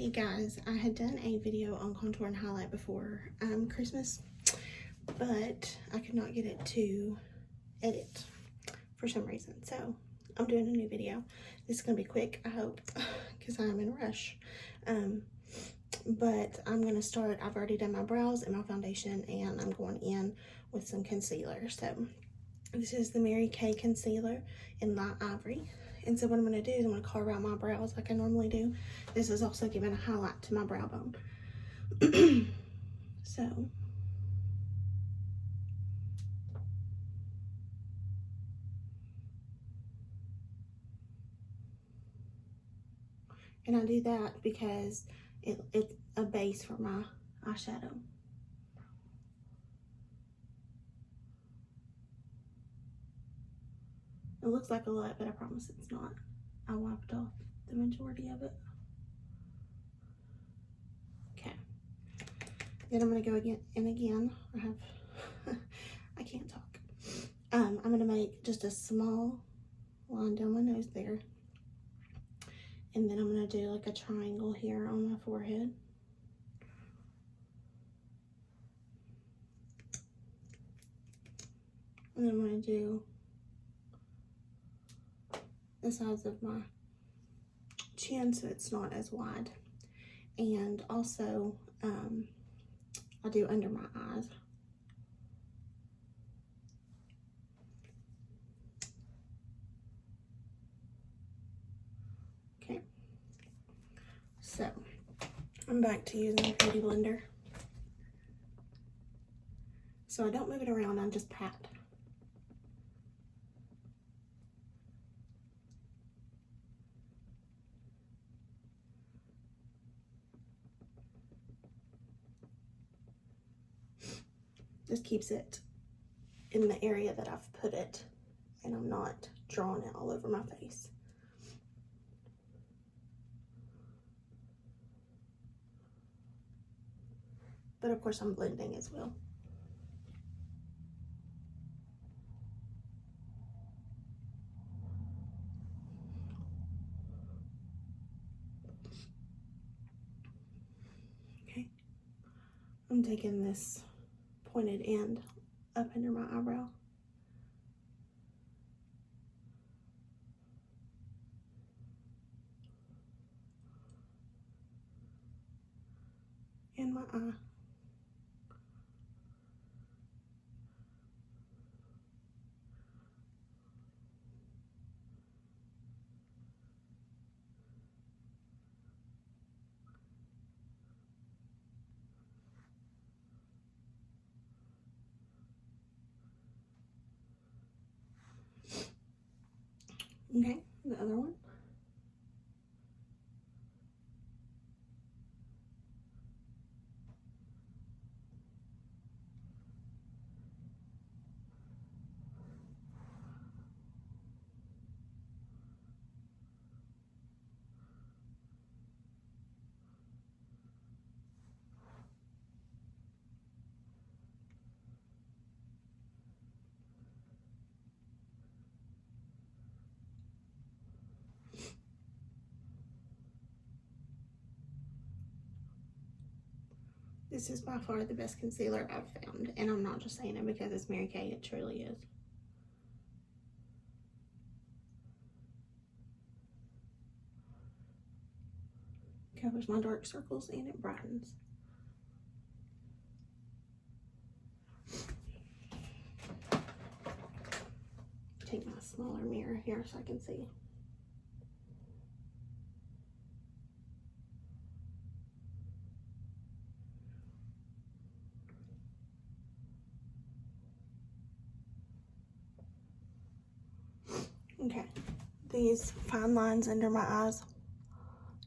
Hey guys, I had done a video on contour and highlight before Christmas, but I could not get it to edit for some reason. So I'm doing a new video. This is going to be quick, I hope, because I'm in a rush. But I'm going to start, I've already done my brows and my foundation, and I'm going in with some concealer. So this is the Mary Kay concealer in light ivory. And so what I'm going to do is I'm going to carve out my brows like I normally do. This is also giving a highlight to my brow bone. So, and I do that because it's a base for my eyeshadow. It looks like a lot, but I promise it's not. I wiped off the majority of it. Okay. Then I'm going to go again and again. I can't talk. I'm going to make just a small line down my nose there. And then I'm going to do like a triangle here on my forehead. And then I'm going to do the size of my chin so it's not as wide. And also, I'll do under my eyes. Okay. So, I'm back to using the Beauty Blender. So I don't move it around, I just pat. Just keeps it in the area that I've put it, and I'm not drawing it all over my face. But of course I'm blending as well. Okay, I'm taking this pointed end up under my eyebrow. And my eye. Okay, the other one. This is by far the best concealer I've found, and I'm not just saying it because it's Mary Kay, it truly is. Covers my dark circles and it brightens. Take my smaller mirror here so I can see. Okay, these fine lines under my eyes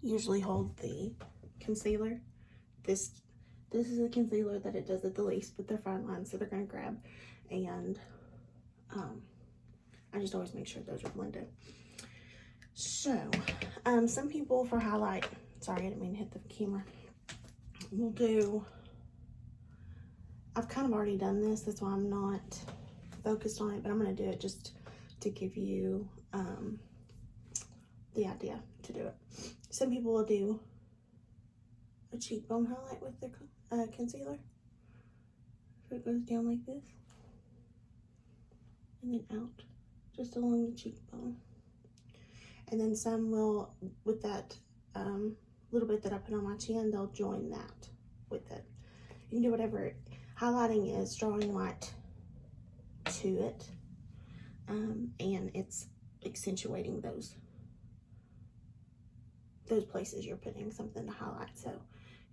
usually hold the concealer. This is a concealer that it does it the least, but they're fine lines, so they're gonna grab. And I just always make sure those are blended. So, some people for highlight, sorry, I didn't mean to hit the camera, will do, I've kind of already done this, that's why I'm not focused on it, but I'm gonna do it just to give you the idea to do it. Some people will do a cheekbone highlight with the concealer. So it goes down like this and then out, just along the cheekbone. And then some will, with that little bit that I put on my chin, they'll join that with it. You can do whatever. Highlighting is drawing light to it, and it's accentuating those places you're putting something to highlight. So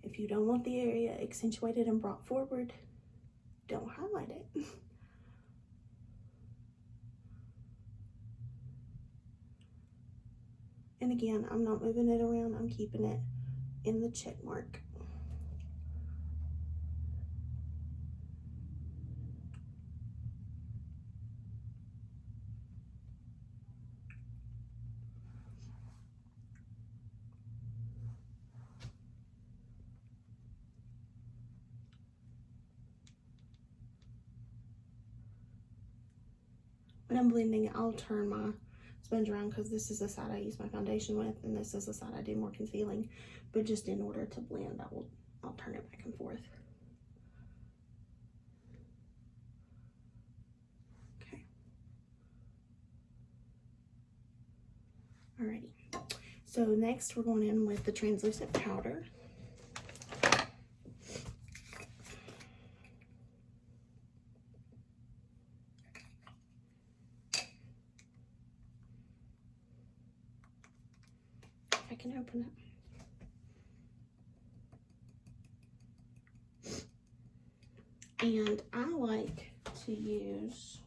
if you don't want the area accentuated and brought forward, don't highlight it. And again, I'm not moving it around, I'm keeping it in the check mark. When I'm blending, I'll turn my sponge around because this is the side I use my foundation with, and this is the side I do more concealing. But just in order to blend, I'll turn it back and forth. Okay. Alrighty. So next we're going in with the translucent powder. I can open it. And I like to use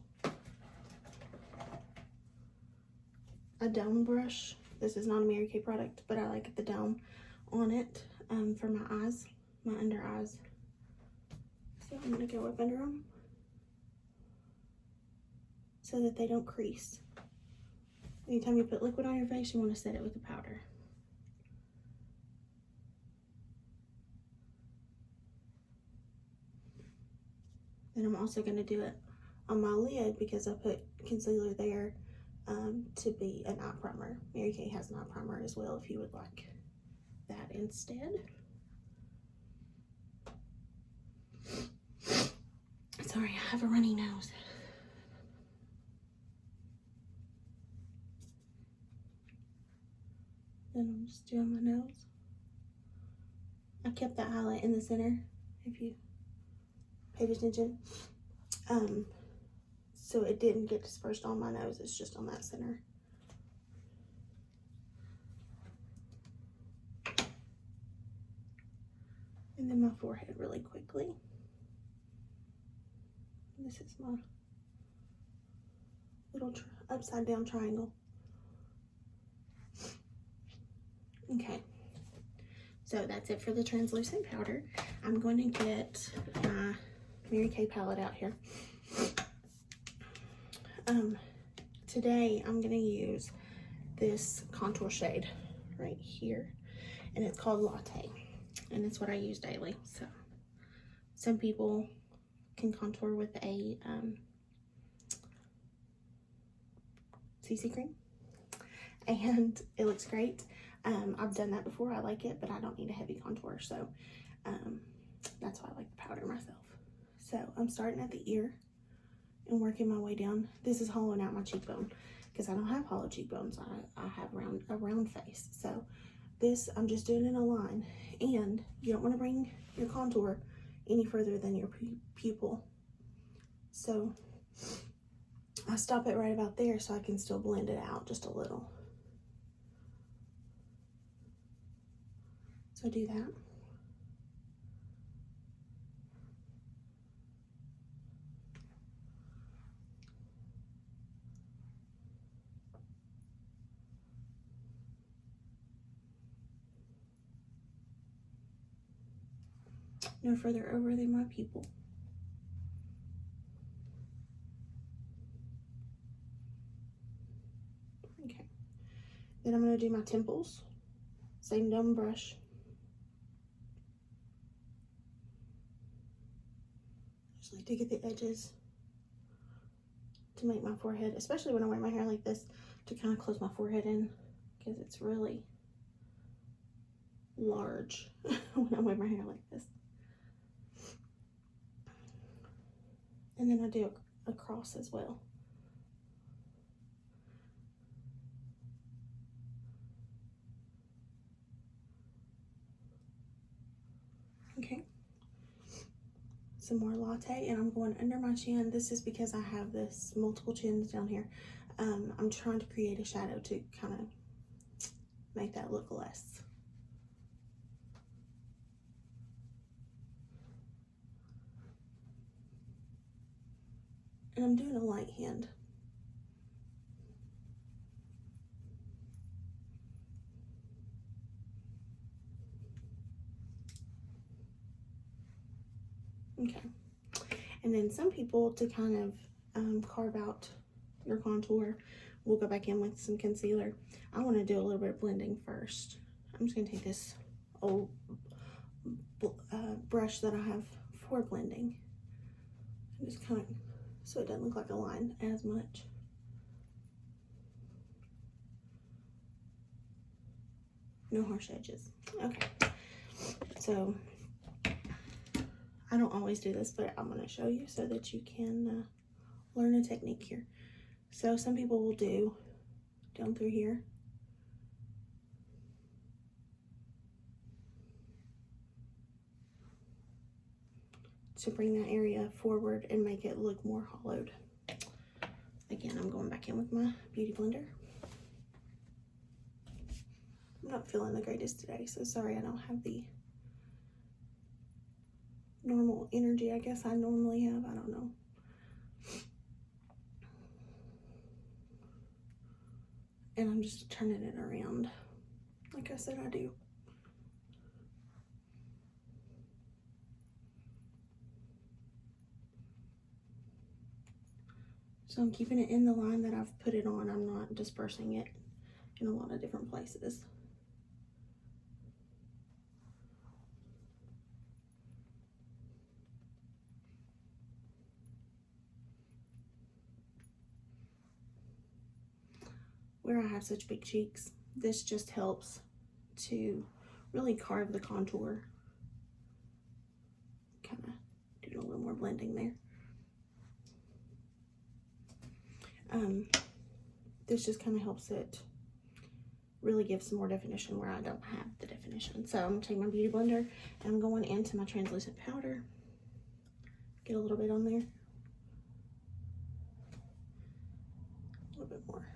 a dome brush. This is not a Mary Kay product, but I like the dome on it for my eyes, my under eyes. So I'm going to go up under them so that they don't crease. Anytime you put liquid on your face, you want to set it with the powder. Then I'm also going to do it on my lid because I put concealer there to be an eye primer. Mary Kay has an eye primer as well if you would like that instead. Sorry, I have a runny nose. Then I'm just doing my nose. I kept that highlight in the center, if you paid attention. So it didn't get dispersed on my nose, it's just on that center. And then my forehead really quickly. This is my little upside down triangle. Okay, so that's it for the translucent powder. I'm going to get my Mary Kay palette out here. Today I'm going to use this contour shade right here, and it's called Latte, and it's what I use daily. So some people can contour with a CC cream, and it looks great. I've done that before, I like it, but I don't need a heavy contour, so that's why I like the powder myself. So I'm starting at the ear and working my way down. This is hollowing out my cheekbone because I don't have hollow cheekbones. I have a round face. So this, I'm just doing in a line, and you don't want to bring your contour any further than your pupil. So I stop it right about there so I can still blend it out just a little. So I do that. No further over than my pupil. Okay. Then I'm going to do my temples. Same dumb brush. Just like to get the edges to make my forehead, especially when I wear my hair like this, to kind of close my forehead in because it's really large when I wear my hair like this. And then I do a cross as well. Okay. Some more latte, and I'm going under my chin. This is because I have this multiple chins down here. I'm trying to create a shadow to kind of make that look less. And I'm doing a light hand. Okay. And then some people, to kind of carve out your contour, will go back in with some concealer. I want to do a little bit of blending first. I'm just going to take this old brush that I have for blending. And just kind of, so it doesn't look like a line as much. No harsh edges. Okay. So, I don't always do this, but I'm going to show you so that you can learn a technique here. So some people will do down through here. To bring that area forward and make it look more hollowed. Again, I'm going back in with my beauty blender. I'm not feeling the greatest today, so sorry I don't have the normal energy I guess I normally have. I don't know. And I'm just turning it around like I said I do. So I'm keeping it in the line that I've put it on. I'm not dispersing it in a lot of different places. Where I have such big cheeks, this just helps to really carve the contour. Kind of doing a little more blending there. This just kind of helps it really give some more definition where I don't have the definition. So I'm going to take my beauty blender and I'm going into my translucent powder. Get a little bit on there. A little bit more.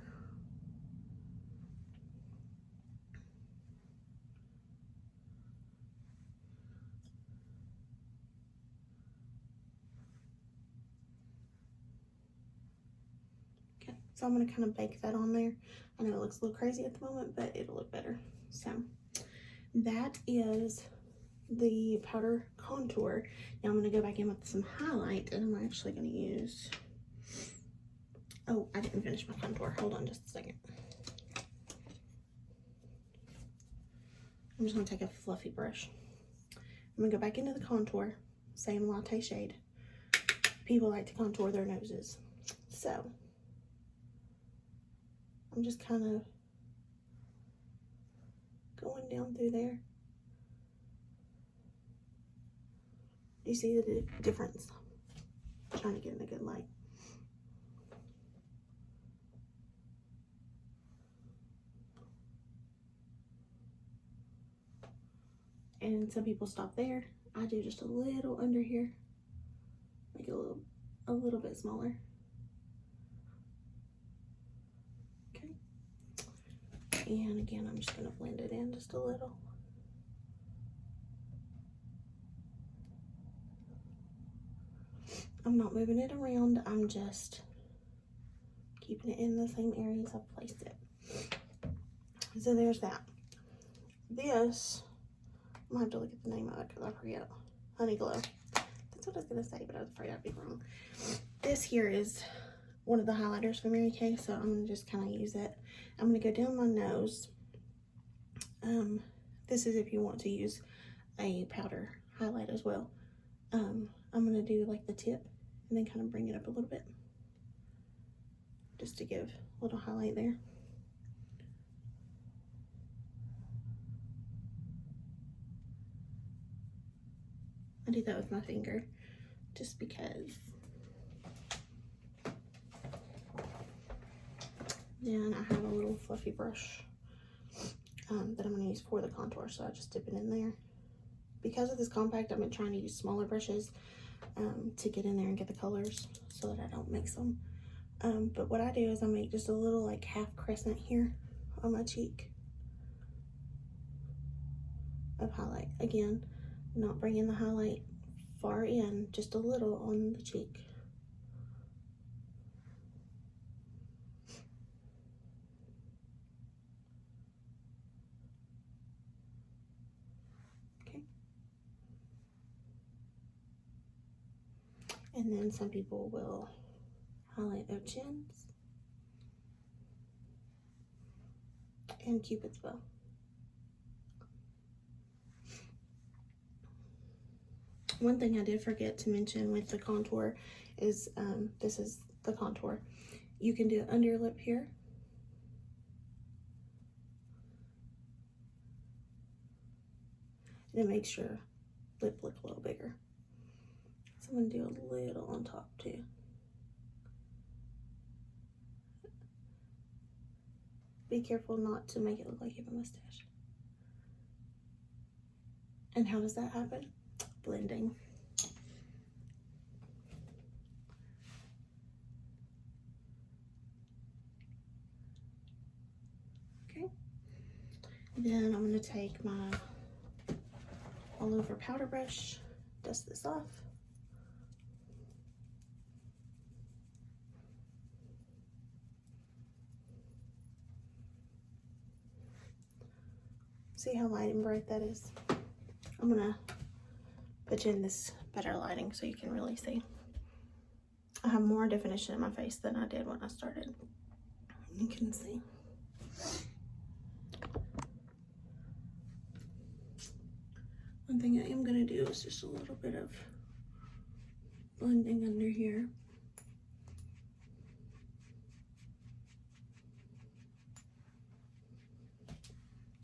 Okay, so I'm going to kind of bake that on there. I know it looks a little crazy at the moment, but it'll look better. So that is the powder contour. Now I'm going to go back in with some highlight, and I'm actually going to use, oh, I didn't finish my contour. Hold on just a second. I'm just going to take a fluffy brush. I'm going to go back into the contour, same latte shade. People like to contour their noses. So I'm just kind of going down through there. Do you see the difference? I'm trying to get in a good light. And some people stop there. I do just a little under here. Make it a little bit smaller. Okay. And again, I'm just gonna blend it in just a little. I'm not moving it around, I'm just keeping it in the same areas I've placed it. So there's that. This, I'm gonna have to look at the name of it because I forget. Honey Glow. That's what I was gonna say, but I was afraid I'd be wrong. This here is one of the highlighters from Mary Kay, so I'm gonna just kind of use it. I'm gonna go down my nose. This is if you want to use a powder highlight as well. I'm gonna do like the tip and then kind of bring it up a little bit just to give a little highlight there. I do that with my finger just because. Then I have a little fluffy brush that I'm going to use for the contour, so I just dip it in there. Because of this compact, I've been trying to use smaller brushes to get in there and get the colors so that I don't mix them. But what I do is I make just a little like half crescent here on my cheek of highlight. Again, not bringing the highlight far in, just a little on the cheek. Okay. And then some people will highlight their chins and Cupid's bow. One thing I did forget to mention with the contour is, this is the contour. You can do it under your lip here. And it makes your lip look a little bigger. So I'm gonna do a little on top too. Be careful not to make it look like you have a mustache. And how does that happen? Blending. Okay. Then I'm going to take my all over powder brush, dust this off. See how light and bright that is? I'm going to put you in this better lighting so you can really see. I have more definition in my face than I did when I started. You can see. One thing I am going to do is just a little bit of blending under here.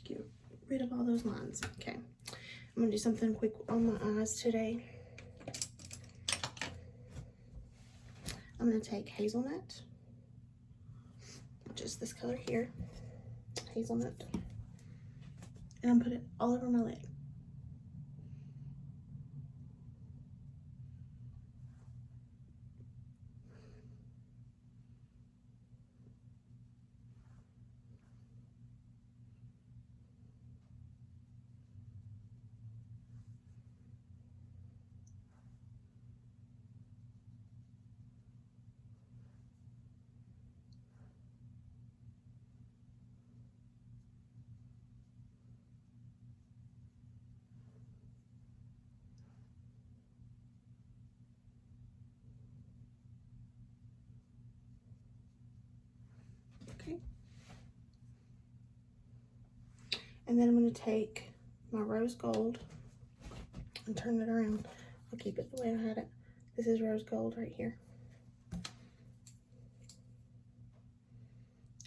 Get rid of all those lines. Okay. I'm going to do something quick on my eyes today. I'm going to take Hazelnut, which is this color here, Hazelnut, and I'm going to put it all over my lid. Okay. And then I'm going to take my rose gold and turn it around. I'll keep it the way I had it. This is rose gold right here.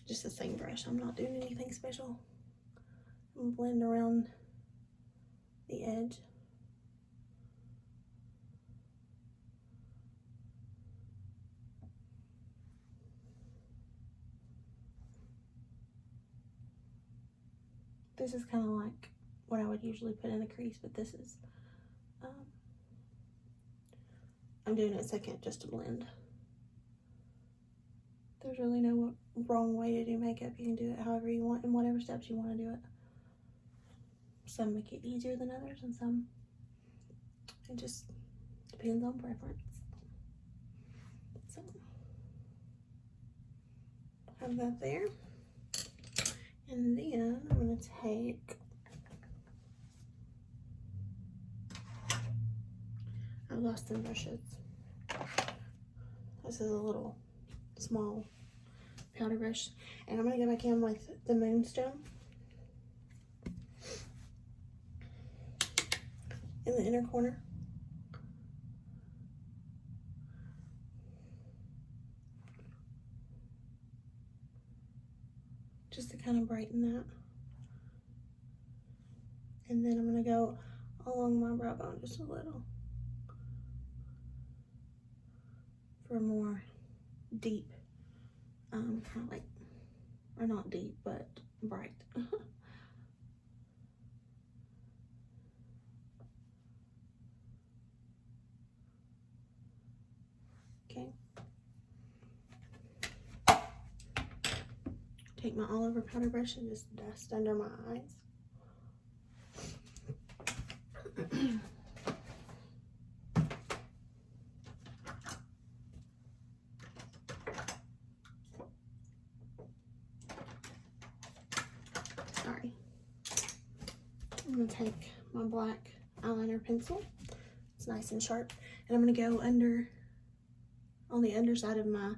Just the same brush. I'm not doing anything special. I'm going to blend around the edge. This is kind of like what I would usually put in a crease, but this is, I'm doing it second just to blend. There's really no wrong way to do makeup. You can do it however you want and whatever steps you want to do it. Some make it easier than others, and some, it just depends on preference. So, have that there. And then I'm going to take, I lost some brushes. This is a little small powder brush. And I'm going to go back in with the Moonstone in the inner corner. Just to kind of brighten that. And then I'm going to go along my brow bone just a little. for a more deep highlight. Or not deep, but bright. Okay. Take my all over powder brush and just dust under my eyes. Sorry. I'm going to take my black eyeliner pencil. It's nice and sharp. And I'm going to go on the underside of my,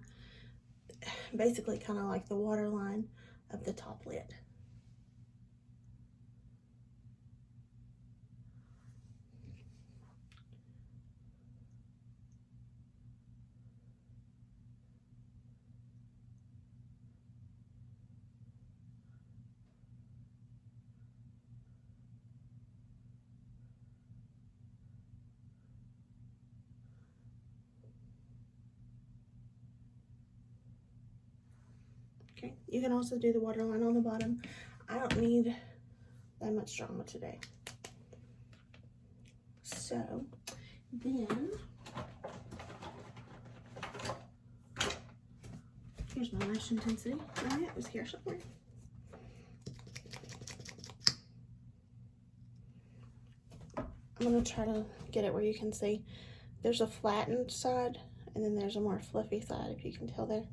basically kind of like the waterline of the top lid. Okay, you can also do the waterline on the bottom. I don't need that much drama today. So then, here's my lash intensity. Oh, yeah, it was here somewhere. I'm going to try to get it where you can see. There's a flattened side, and then there's a more fluffy side, if you can tell there.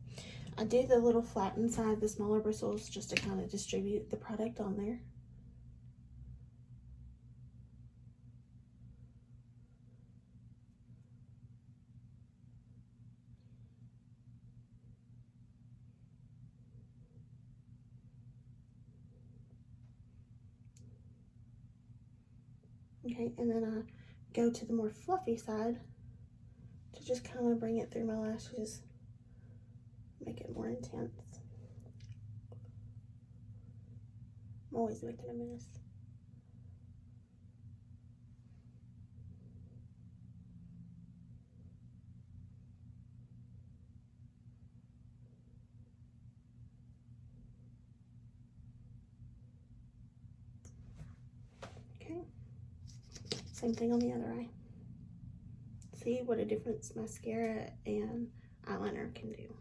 I do the little flattened side, the smaller bristles, just to kind of distribute the product on there. Okay, and then I go to the more fluffy side to just kind of bring it through my lashes, make it more intense. I'm always making a mess. Okay, same thing on the other eye. See what a difference mascara and eyeliner can do.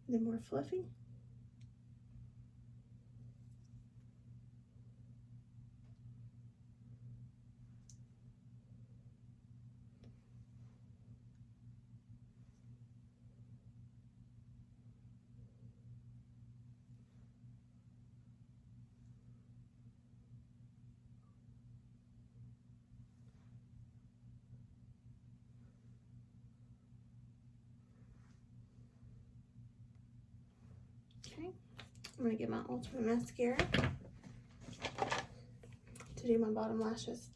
The more fluffy. Okay, I'm gonna get my Ultimate Mascara to do my bottom lashes.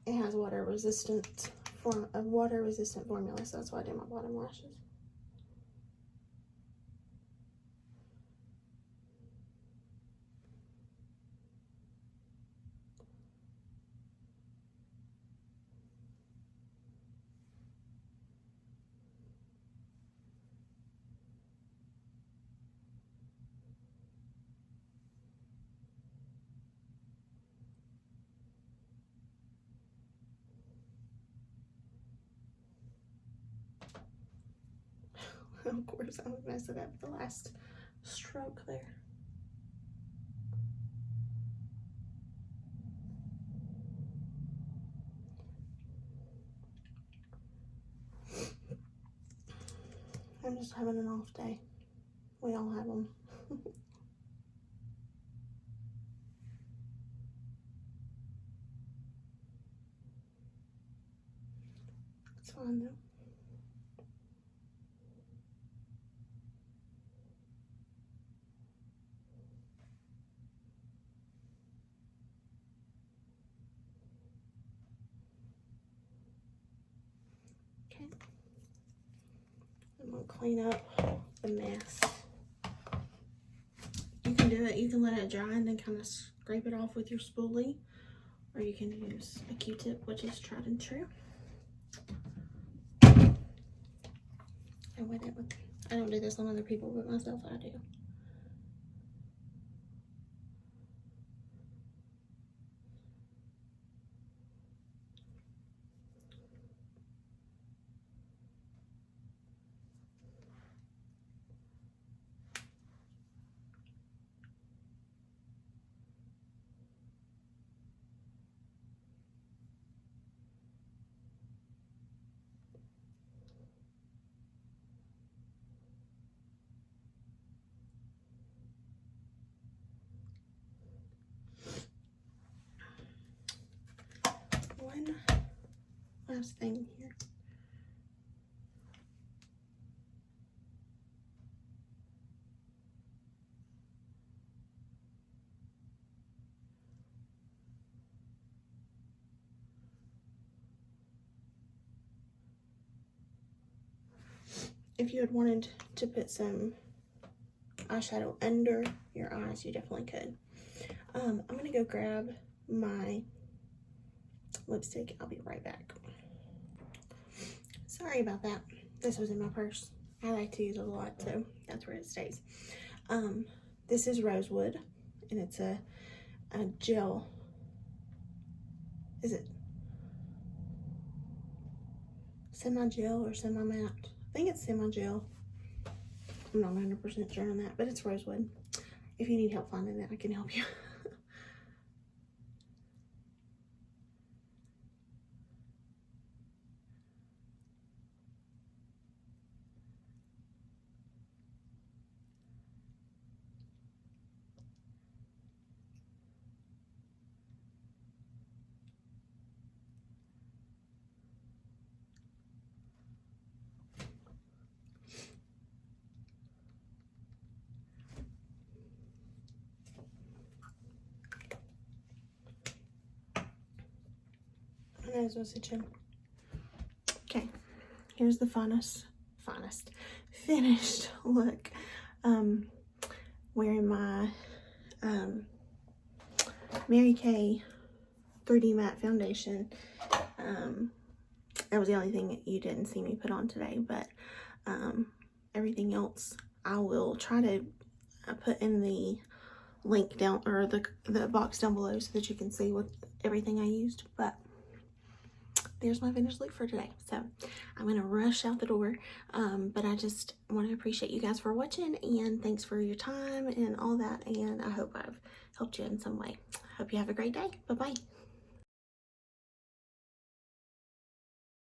It has water resistant formula, so that's why I do my bottom lashes. Of course, I would mess it up the last stroke there. I'm just having an off day. We all have them. It's fine though. Okay, clean up the mess. You can do it, you can let it dry and then kind of scrape it off with your spoolie, or you can use a Q-tip, which is tried and true. I don't do this on other people, but myself I do. One last thing here. If you had wanted to put some eyeshadow under your eyes, you definitely could. I'm gonna go grab my lipstick. I'll be right back. Sorry about that. This was in my purse. I like to use it a lot, so that's where it stays. This is Rosewood, and it's a gel. Is it semi-gel or semi-matte? I think it's semi-gel. I'm not 100% sure on that, but it's Rosewood. If you need help finding it, I can help you. My nose was itching. Okay, here's the finished look. Wearing my Mary Kay 3D matte foundation. That was the only thing that you didn't see me put on today, but everything else I will try to put in the link down, or the box down below, so that you can see what everything I used. But there's my finished look for today. So I'm gonna rush out the door, but I just want to appreciate you guys for watching, and thanks for your time and all that, and I hope I've helped you in some way. Hope you have a great day. Bye bye.